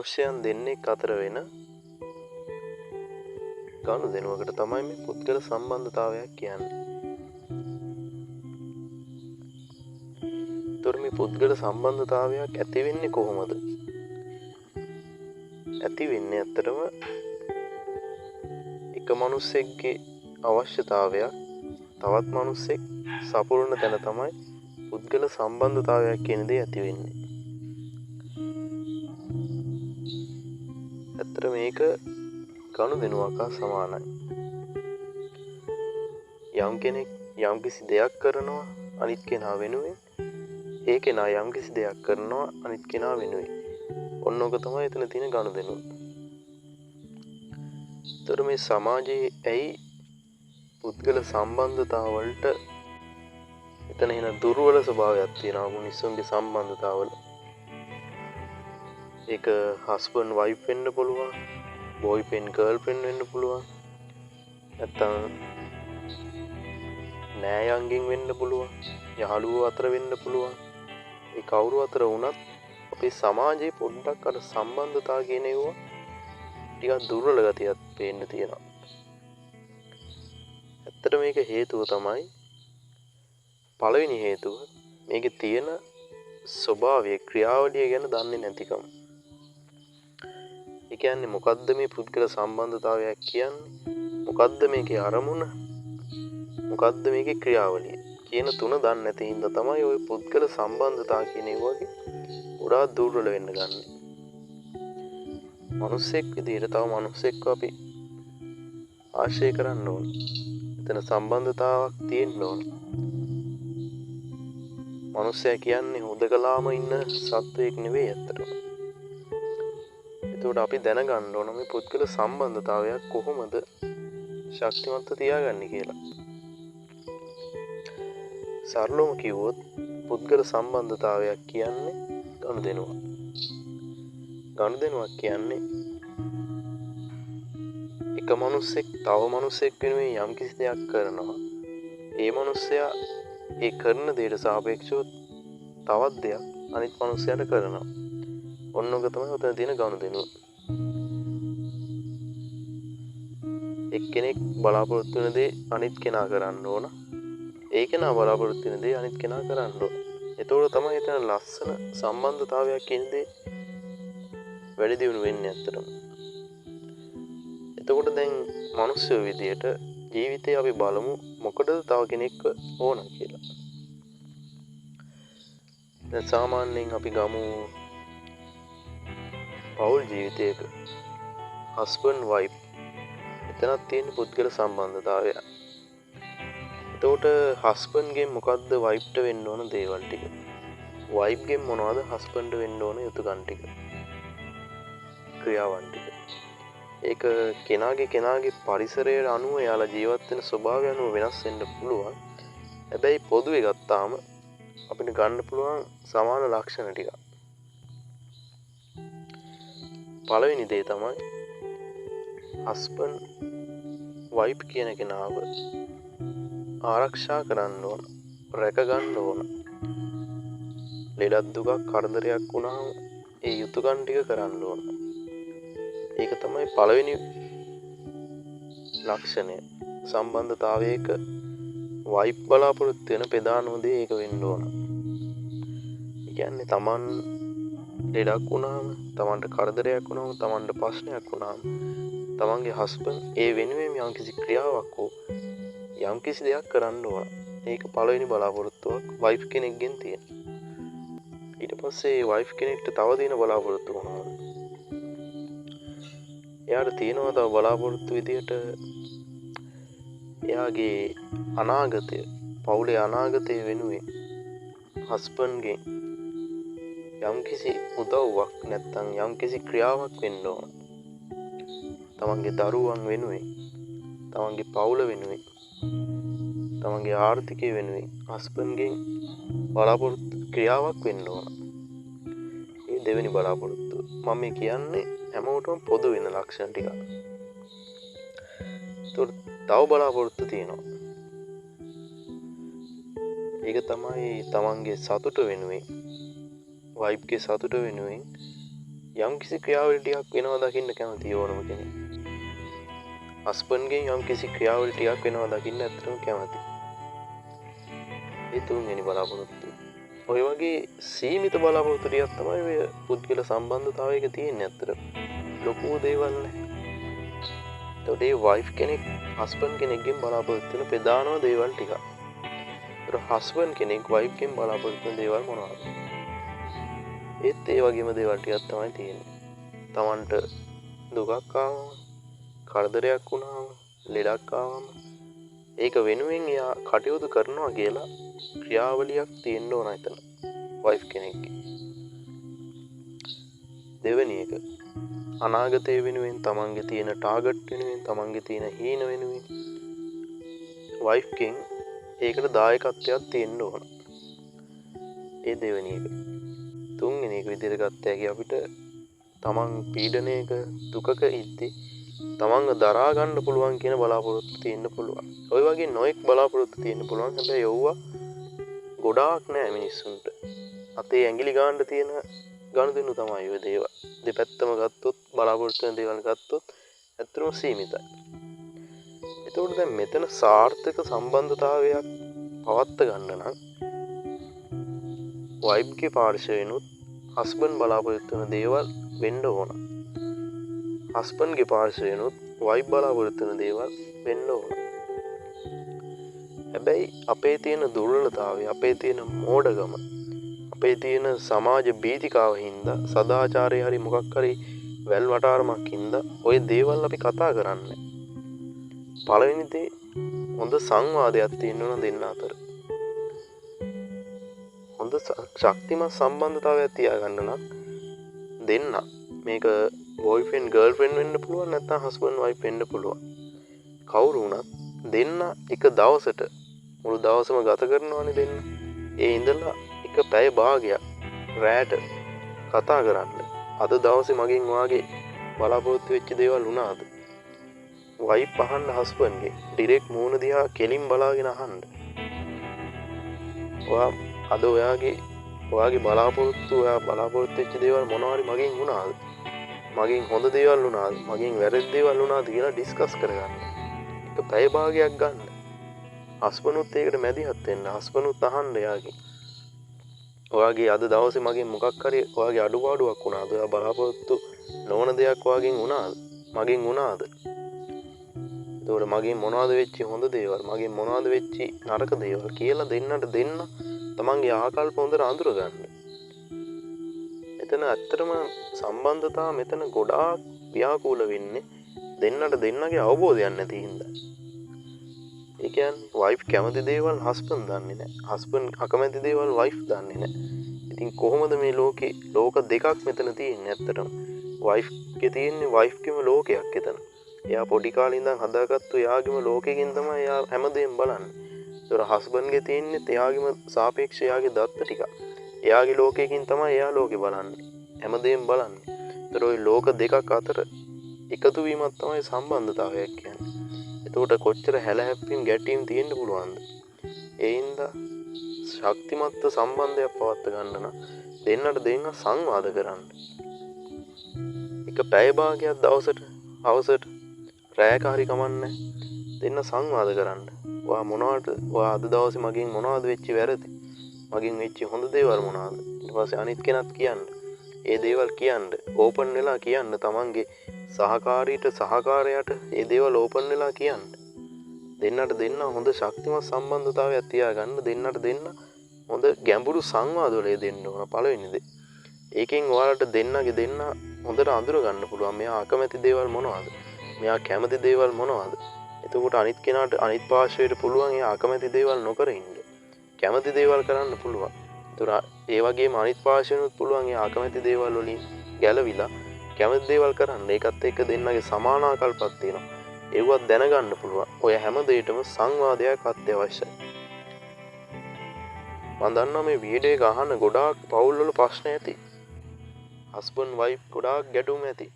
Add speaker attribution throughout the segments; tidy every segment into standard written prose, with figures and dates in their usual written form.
Speaker 1: මනුෂ්‍යයන් දෙන්නෙක් අතර වෙන ගනුදෙනුවකට තමයි මේ පුද්ගල සම්බන්ධතාවයක් කියන්නේ. ඒතර මේ පුද්ගල සම්බන්ධතාවයක් ඇති වෙන්නේ කොහොමද? ඇති වෙන්නේ ඇත්තටම එක මිනිසෙක්ගේ අවශ්‍යතාවයක් තවත් මිනිසෙක් සපුරන තැන තමයි පුද්ගල සම්බන්ධතාවයක් කියන දේ ඇති වෙන්නේ. ඇත්තට මේක ගනුදෙනුවක සමානයි. යම් කෙනෙක් යම්කිසි දෙයක් කරනවා අනිත් කෙනා වෙනුවෙන්, ඒ කෙනා යම්කිසි දෙයක් කරනවා අනිත් කෙනා වෙනුවෙන්. ඔන්න ඔක තමයි එතන තියෙන ගනුදෙනුව. ඒතර මේ සමාජයේ ඇයි පුද්ගල සම්බන්ධතාවලට එතන එන දුර්වල ස්වභාවයක් තියෙනවා මිනිස්සුන්ගේ සම්බන්ධතාවල. ඒක හස්බන්ඩ් වයිෆ් වෙන්න පුළුවන්, බොයිෆ්‍රෙන්ඩ් ගර්ල්ෆ්‍රෙන්ඩ් වෙන්න පුළුවන්, නැත්තම් නෑයන්ගෙන් වෙන්න පුළුවන්, යහළුවෝ අතර වෙන්න පුළුවන්. ඒ කවුරු අතර වුණත් අපේ සමාජයේ පොඩ්ඩක් අර සම්බන්ධතාව කියන ඒවා ටිකක් දුර්වල ගතියක් පේන්න තියෙනවා. ඇත්තට මේක හේතුව තමයි පළවෙනි හේතුව මේකේ තියෙන ස්වභාවය ක්‍රියාවලිය ගැන දන්නේ නැතිකම. ඒ කියන්නේ මොකද්ද මේ පුද්ගල සම්බන්ධතාවයක් කියන්නේ? මොකද්ද මේකේ අරමුණ? මොකද්ද මේකේ ක්‍රියාවලිය? කියන තුන දන්නේ නැති හින්දා තමයි ওই පුද්ගල සම්බන්ධතාව කියන ඒවාගේ ගොඩාක් දුර්වල වෙන්න ගන්න. මිනිස්සෙක් විදිහට තව මිනිස්සෙක්ව අපි ආශ්‍රය කරන්න ඕන. එතන සම්බන්ධතාවක් තියෙන්න ඕන. මිනිස්සයා කියන්නේ හුදකලාම ඉන්න සත්වයක් නෙවෙයි ඇත්තටම. ඒකට අපි දැනගන්න ඕන මේ පුද්ගල සම්බන්ධතාවයක් කොහොමද ශක්තිමත්ව තියාගන්නේ කියලා. සරලවම කිව්වොත් පුද්ගල සම්බන්ධතාවයක් කියන්නේ ගනුදෙනුවක්. ගනුදෙනුවක් කියන්නේ එක මිනිසෙක් තව මිනිසෙක් වෙනුවෙන් යම්කිසි දෙයක් කරනවා. ඒ මිනිසයා ඒ කරන දෙයට සාපේක්ෂව තවත් දෙයක් අනිත් මිනිසයාට කරනවා. ඔන්න ඔක තමයි උතන තියෙන ගනුදෙනුව. එක්කෙනෙක් බලාපොරොත්තු වෙන දේ අනිත් කෙනා කරන්න ඕන. ඒ කෙනා බලාපොරොත්තු වෙන දේ අනිත් කෙනා කරන්න ඕන. එතකොට තමයි එතන ලස්සන සම්බන්ධතාවයක් කියන දේ වැඩි දියුණු වෙන්නේ ඇත්තටම. එතකොට දැන් මිනිස්සු විදියට ජීවිතේ අපි බලමු මොකටද තව කෙනෙක්ව ඕන කියලා. දැන් සාමාන්‍යයෙන් අපි ගමු පෞල් ජීවිතයක හස්බන්ඩ් වයිෆ් එතනක් තියෙන පුද්ගල සම්බන්ධතාවය. එතකොට හස්බන්ඩ්ගෙන් මොකද්ද වයිෆ්ට වෙන්න ඕන දේවල් ටික? වයිෆ්ගෙන් මොනවද හස්බන්ඩ් වෙන්න ඕන යුතුකම් ටික? ක්‍රියාවන් ටික. ඒක කෙනාගේ පරිසරයට අනුව යාලා ජීවත් වෙන ස්වභාවය අනුව වෙනස් වෙන්න පුළුවන්. හැබැයි පොදුවේ ගත්තාම අපිට ගන්න පුළුවන් සමාන ලක්ෂණ ටික. පළවෙනි දේ තමයි හස්බන්ඩ් වයිෆ් කියන කෙනාව ආරක්ෂා කරන්න ඕන, රැක ගන්න ඕන. ලෙඩක් දුකක් කරදරයක් වුණාම ඒ යුතුයකම් ටික කරන්න ඕන. ඒක තමයි පළවෙනි ලක්ෂණය. සම්බන්ධතාවයක වයිෆ් බලාපොරොත්තු වෙන ප්‍රධානම දේ ඒක වෙන්න ඕන. ඒ කියන්නේ Taman ලෙඩක් වුණාම, Tamanට කරදරයක් වුණාම, Tamanට ප්‍රශ්නයක් වුණාම, Tamanගේ හස්බන්ඩ් ඒ වෙනුවෙන් යම්කිසි ක්‍රියාවක් හෝ යම්කිසි දෙයක් කරන්න ඕන. ඒක පළවෙනි බලාපොරොත්තුවක් වයිෆ් කෙනෙක්ගෙන් තියෙන. ඊට පස්සේ වයිෆ් කෙනෙක්ට තව දින බලාපොරොත්තු වෙනවා. එයාට තියෙනවා තව බලාපොරොත්තු විදියට එයාගේ අනාගතය, පවුලේ අනාගතය වෙනුවෙන් හස්බන්ඩ්ගෙන් යම්කිසි උදව්වක් නැත්නම් යම්කිසි ක්‍රියාවක් වෙන්න ඕන. තමන්ගේ දරුවන් වෙනුවෙන්, තමන්ගේ පවුල වෙනුවෙන්, තමන්ගේ ආර්ථිකය වෙනුවෙන් හස්බන්ඩ්ගෙන් බලාපොරොත්තු ක්‍රියාවක් වෙන්න ඕන. මේ දෙවෙනි බලාපොරොත්තුව. මම මේ කියන්නේ හැමෝටම පොදු වෙන ලක්ෂණ ටික. ඒතකොට තව බලාපොරොත්තු තියෙනවා. ඒක තමයි තමන්ගේ සතුට වෙනුවෙන්, වයිෆ්ගේ සතුට වෙනුවෙන් යම් කිසි ක්‍රියාවලියක් වෙනවා දකින්න කැමති ඕනම කෙනෙක්. හස්බන්ඩ්ගෙන් යම් කිසි ක්‍රියාවලියක් වෙනවා දකින්න ඇත්තටම කැමති. ඒ තුන්වෙනි බලාපොරොත්තු. ඔය වගේ සීමිත බලාපොරොත්තු ටිකක් තමයි ඔය පුද්ගල සම්බන්ධතාවයක තියෙන්නේ ඇත්තට. ලොකු දේවල් නැහැ. ඒතකොට ඒ වයිෆ් කෙනෙක් හස්බන්ඩ් කෙනෙක්ගෙන් බලාපොරොත්තු වෙන ප්‍රධානම දේවල් ටිකක්. ඒතකොට හස්බන්ඩ් කෙනෙක් වයිෆ්ගෙන් බලාපොරොත්තු වෙන දේවල් මොනවද? ඒත් ඒ වගේම දේවල් ටිකක් තමයි තියෙන්නේ. Tamanට දුකක් ආවම, කරදරයක් වුණාම, ලෙඩක් ආවම ඒක වෙනුවෙන් එයා කටයුතු කරනවා කියලා ක්‍රියාවලියක් තියෙන්න ඕන එතන. වයිෆ් කෙනෙක්ගේ. දෙවෙනි එක අනාගතය වෙනුවෙන් තමන්ගේ තියෙන ටාගට් වෙනුවෙන් තමන්ගේ තියෙන හීන වෙනුවෙන් වයිෆ්ගෙන් ඒකට දායකත්වයක් තියෙන්න ඕන. ඒ දෙවෙනි එක. තුන්වෙනි එක විදිහට ගත්ත හැකි අපිට තමන් පීඩනයක දුකක ඉද්දි තමන්ව දරා ගන්න පුළුවන් කියන බලාපොරොත්තු තියෙන්න පුළුවන්. ඔය වගේ නොඑක් බලාපොරොත්තු තියෙන්න පුළුවන්. හැබැයි යවුවා ගොඩාක් නෑ මිනිස්සුන්ට. අතේ ඇඟිලි ගන්න තියෙන ගනුදෙනු තමයි ඔය දේවල්. දෙපැත්තම ගත්තොත් බලාපොරොත්තු වෙන දේවල් ගත්තොත් ඇත්තටම සීමිතයි. එතකොට දැන් මෙතන සාර්ථක සම්බන්ධතාවයක් පවත්ත ගන්න නම් වයිෆ්ගේ පාර්ශවයෙන්ුත් හස්බන්ඩ් බලාපොරොත්තු වෙන දේවල් වෙන්න ඕන. හස්බන්ඩ්ගේ පාර්ශවයෙන්ුත් වයිෆ් බලාපොරොත්තු වෙන දේවල් වෙන්න ඕන. හැබැයි අපේ තියෙන දුර්වලතාවය, අපේ තියෙන මෝඩකම, අපේ තියෙන සමාජ බීතිකාව හින්දා සදාචාරය හරි මොකක් හරි වැල් වටාරමක් හින්දා ওই දේවල් අපි කතා කරන්නේ. පළවෙනි දේ හොඳ සංවාදයක් තියෙනවා දෙන්න අතර. හොඳ ශක්තිමත් සම්බන්ධතාවයක් තියාගන්න නම් දෙන්න මේක බොයිෆ්‍රෙන්ඩ් ගර්ල්ෆ්‍රෙන්ඩ් වෙන්න පුළුවන්, නැත්නම් හස්බන්ඩ් වයිෆ් වෙන්න පුළුවන්. කවුරු වුණත් දෙන්න එක දවසට මුළු දවසම ගත කරනවානේ දෙන්න. ඒ ඉඳලා එක පැය භාගයක් රැට කතා කරන්න. අද දවසේ මගෙන් වාගේ බලාපොරොත්තු වෙච්ච දේවල් වුණාද? වයිෆ් අහන්න හස්බන්ඩ්ගේ ඩිරෙක්ට් මූණ දිහා කෙලින් බලාගෙන අහන්න. අද ඔයාගේ බලාපොරොත්තු වෙච්ච දේවල් මොනවා හරි මගෙන් වුණාද? මගෙන් හොඳ දේවල් වුණාද? මගෙන් වැරදි දේවල් වුණාද කියලා ඩිස්කස් කරගන්න. එක පැය භාගයක් ගන්න. හස්බන්ඩ්ුත් ඒකට මැදිහත් වෙන්න. හස්බන්ඩ්ුත් අහන්න එයාගෙන්. ඔයාගේ අද දවසේ මගෙන් මොකක් හරි ඔයාගේ අඩුපාඩුවක් වුණාද? ඔයා බලාපොරොත්තු නොවන දෙයක් ඔයාගෙන් වුණාද? මගෙන් වුණාද? ඒතකොට මගෙන් මොනවද වෙච්ච හොඳ දේවල්? මගෙන් මොනවද වෙච්ච නරක දේවල් කියලා දෙන්නට දෙන්න තමන්ගේ ආකල්ප හොඳට අඳුර ගන්න. එතන ඇත්තටම සම්බන්ධතාව මෙතන ගොඩාක් ව්‍යාකූල වෙන්නේ දෙන්නට දෙන්නගේ අවබෝධයක් නැති හින්දා. ඒ කියන්නේ වයිෆ් කැමති දේවල් හස්බන්ඩ් දන්නේ නැහැ. හස්බන්ඩ් අකමැති දේවල් වයිෆ් දන්නේ නැහැ. ඉතින් කොහොමද මේ ලෝක දෙකක් මෙතන තියෙන්නේ ඇත්තටම? වයිෆ්ගේ තියෙන්නේ වයිෆ්ගේම ලෝකයක් එතන. එයා පොඩි කාලේ ඉඳන් හදාගත්තු එයාගේම ලෝකෙකින් තමයි එයා හැමදේම බලන්නේ. ඒතර හස්බන්ඩ්ගේ තියෙන්නේ එයාගේම සාපේක්ෂ එයාගේ දත්ත ටික. එයාගේ ලෝකයකින් තමයි එයා ලෝකෙ බලන්නේ. හැමදේම බලන්නේ. ඒතර ওই ලෝක දෙකක් අතර එකතු වීමක් තමයි සම්බන්ධතාවයක් කියන්නේ. එතකොට කොච්චර හැලහැප්පීම් ගැටීම් තියෙන්න පුළුවන්ද? ඒ හින්දා ශක්තිමත් සම්බන්ධයක් පවත්වා ගන්න නම් දෙන්නට දෙන්න සංවාද කරන්න. එක පැය භාගයක් දවසට හවසට රැයක හරි කමන්නේ දෙන්න සංවාද කරන්න. ඔයා අද දවසේ මගෙන් මොනවද වෙච්ච වැරදි? මගෙන් වෙච්ච හොඳ දේවල් මොනවද? ඊට පස්සේ අනිත් කෙනත් කියන්න. ඒ දේවල් කියන්න ඕපන් වෙලා කියන්න. තමන්ගේ සහකාරයට ඒ දේවල් ඕපන් වෙලා කියන්න. දෙන්නට දෙන්න හොඳ ශක්තිමත් සම්බන්ධතාවයක් තියාගන්න. දෙන්නට දෙන්න හොඳ ගැඹුරු සංවාදවල දෙන්න ඕන පළවෙනි දේ. ඒකෙන් ඔයාලට දෙන්නගේ දෙන්න හොඳට අඳුර ගන්න පුළුවන්. මෙයා අකමැති දේවල් මොනවද? මෙයා කැමති දේවල් මොනවද? එතකොට අනිත් කෙනාට අනිත් පාර්ශවයට පුළුවන් එයා අකමැති දේවල් නොකර ඉන්න. කැමති දේවල් කරන්න පුළුවන්. ඒතර ඒ වගේම අනිත් පාර්ශවෙනුත් පුළුවන් එයා අකමැති දේවල් වලින් ගැලවිලා කැමති දේවල් කරන්න. ඒකත් එක්ක දෙන්නගේ සමාන ආකල්පයක් තියෙනවා. ඒවත් දැනගන්න පුළුවන්. ඔය හැම දෙයකම සංවාදයක් අත්‍යවශ්‍යයි. මම දන්නවා මේ වීඩියෝ එක අහන ගොඩාක් පවුල් වල ප්‍රශ්න ඇති. හස්බන්ඩ් වයිෆ් ගොඩාක් ගැටුම් ඇති.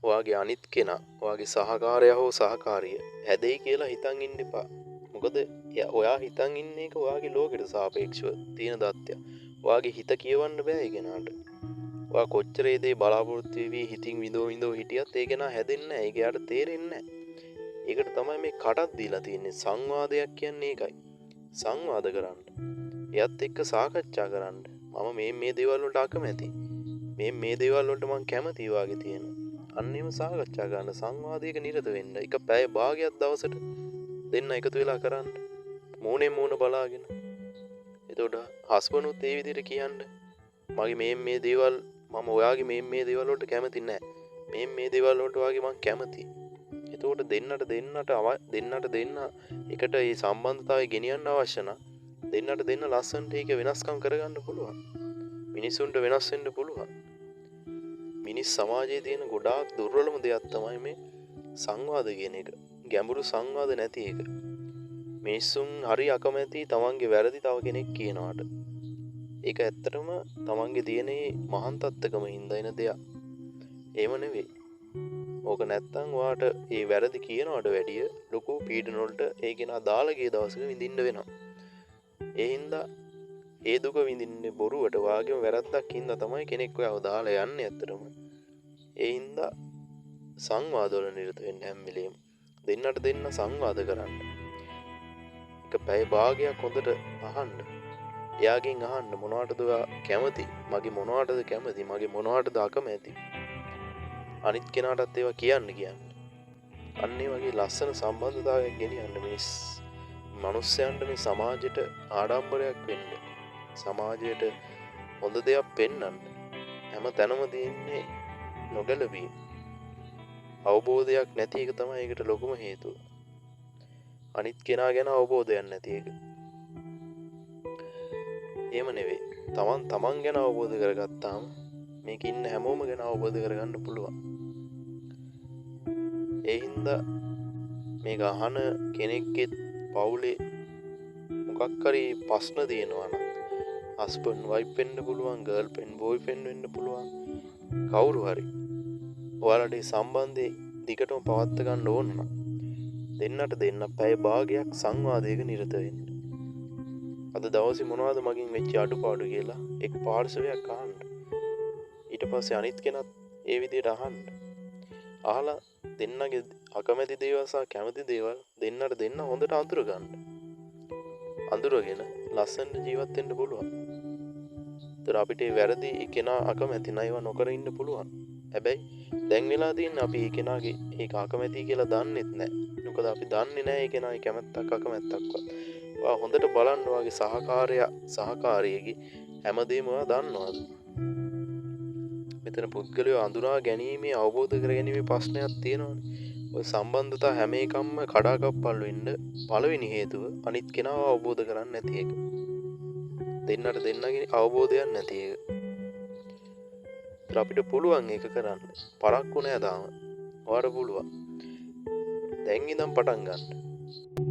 Speaker 1: ඔයාගේ අනිත් කෙනා, ඔයාගේ සහකාරයා හෝ සහකාරිය හැදෙයි කියලා හිතන් ඉන්න එපා. මොකද ඔයා හිතන් ඉන්න එක ඔයාගේ ලෝකෙට සාපේක්ෂව තියෙන தත්ත්වයක්. ඔයාගේ හිත කියවන්න බෑ ඒ කෙනාට. ඔයා කොච්චර ඒ දේ බලාපොරොත්තු වෙවි හිතින් විඳෝ හිටියත් ඒක නා හැදෙන්නේ නැහැ. ඒක යාට තේරෙන්නේ නැහැ. ඒකට තමයි මේ කටක් දීලා තියෙන්නේ. සංවාදයක් කියන්නේ ඒකයි. සංවාද කරන්න. එයත් එක්ක සාකච්ඡා කරන්න. මම මේ දේවල් වලට අකමැති. මේ දේවල් වලට මං කැමති වාගේ තියෙන. අන්න එහෙම සාකච්ඡා කරන්න සංවාදයක නිරත වෙන්න. එක පැය භාගයක් දවසට දෙන්න එකතු වෙලා කරන්න. මූණෙන් මූණ බලාගෙන. එතකොට හස්බන්ඩ්ුත් ඒ විදිහට කියන්නේ මගේ මේ දේවල් මම ඔයාගේ මේ දේවල් වලට කැමති නැහැ. මේ දේවල් වලට වාගේ මං කැමති. එතකොට දෙන්නට දෙන්න එකට මේ සම්බන්ධතාවය ගෙනියන්න අවශ්‍ය නම් දෙන්නට දෙන්න ලස්සනට ඒක වෙනස්කම් කරගන්න පුළුවන්. මිනිසුන්ට වෙනස් වෙන්න පුළුවන්. මිනිස් සමාජයේ තියෙන ගොඩාක් දුර්වලම දෙයක් තමයි මේ සංවාද කියන එක. ගැඹුරු සංවාද නැති එක. මිනිසුන් හරි අකමැති තමන්ගේ වැරදි තව කෙනෙක් කියනවාට. ඒක ඇත්තටම තමන්ගේ තියෙන මහාන් තත්ත්වකම හින්දා එන දෙයක්. එහෙම නෙවෙයි. ඕක නැත්තම් ඔයාට ඒ වැරදි කියනවට වැඩිය ලොකු පීඩන වලට ඒ කෙනා දාලා ගිය දවසක විඳින්න වෙනවා. ඒ හින්දා ඒ දුක විඳින්නේ බොරුවට වාගේම වැරද්දක් හින්දා තමයි කෙනෙක් ඔයාව දාලා යන්නේ ඇත්තටම. ඒ හින්දා සංවාදවල නිරත වෙන්න හැම වෙලෙම දෙන්නට දෙන්න සංවාද කරන්න. එක පැය භාගයක් හොඳට අහන්න. එයාගෙන් අහන්න මොනවටද ඔයා කැමති? මගේ මොනවටද කැමති? මගේ මොනවටද අකමැති? අනිත් කෙනාටත් ඒවා කියන්න. අන්න ඒ වගේ ලස්සන සම්බන්ධතාවයක් ගෙනියන්න මිනිස්සයන්ට මේ සමාජයට ආඩම්බරයක් වෙන්න. සමාජයට හොඳ දෙයක් පෙන්වන්න. හැම තැනම තියෙන්නේ නොගැලපීම. අවබෝධයක් නැති එක තමයි ඒකට ලොකුම හේතුව. අනිත් කෙනා ගැන අවබෝධයක් නැති එක. එහෙම නෙවෙයි. තමන් ගැන අවබෝධ කරගත්තාම මේක ඉන්න හැමෝම ගැන අවබෝධ කරගන්න පුළුවන්. ඒ හින්දා මේක අහන කෙනෙක්ගේ පවුලේ මොකක් හරි ප්‍රශ්න තියෙනවා නම් හස්බන්ඩ් වයිෆ් වෙන්න පුළුවන්, ගර්ල්ෆ්‍රෙන්ඩ් බෝයිෆ්‍රෙන්ඩ් වෙන්න පුළුවන්. කවුරු හරි ඔයාලට මේ සම්බන්ධේ දිගටම පවත්වා ගන්න ඕන නම් දෙන්නට දෙන්න පැය භාගයක් සංවාදයක නිරත වෙන්න. අද දවසේ මොනවද මගෙන් වෙච්ච අඩුපාඩු කියලා එක් පාර්ශවයක් අහන්න. ඊට පස්සේ අනිත් කෙනත් ඒ විදිහට අහන්න. අහලා දෙන්නගේ අකමැති දේවල් සහ කැමති දේවල් දෙන්නට දෙන්න හොඳට අඳුර ගන්න. අඳුරගෙන ලස්සනට ජීවත් වෙන්න පුළුවන්. ඒතර අපිට වැරදි කෙනා අකමැති නැව නොකර ඉන්න පුළුවන්. හැබැයි දැන් වෙලා තියෙන්නේ අපි ඒ කෙනාගේ ඒක අකමැති කියලා දන්නෙත් නැහැ. මොකද අපි දන්නේ නැහැ ඒ කෙනාගේ කැමැත්තක් අකමැත්තක්වත්. ඔයා හොඳට බලන්න ඔයාගේ සහකාරියගේ හැමදේම ඔයා දන්නවද? මෙතන පුද්ගලයෝ අඳුනා ගැනීමේ අවබෝධ කර ගැනීමේ ප්‍රශ්නයක් තියෙනවානේ. ඔය සම්බන්ධතා හැම එකක්ම කඩාකප්පල් වෙන්න පළවෙනි හේතුව අනිත් කෙනාව අවබෝධ කරන්නේ නැති එක. දෙන්නට දෙන්නගේ අවබෝධයක් නැති එක. අපිට පුළුවන් ඒක කරන්න. පරක්කු නෑ තාම. ඔයාලට පුළුවන්. දැන් ඉඳන් පටන් ගන්න.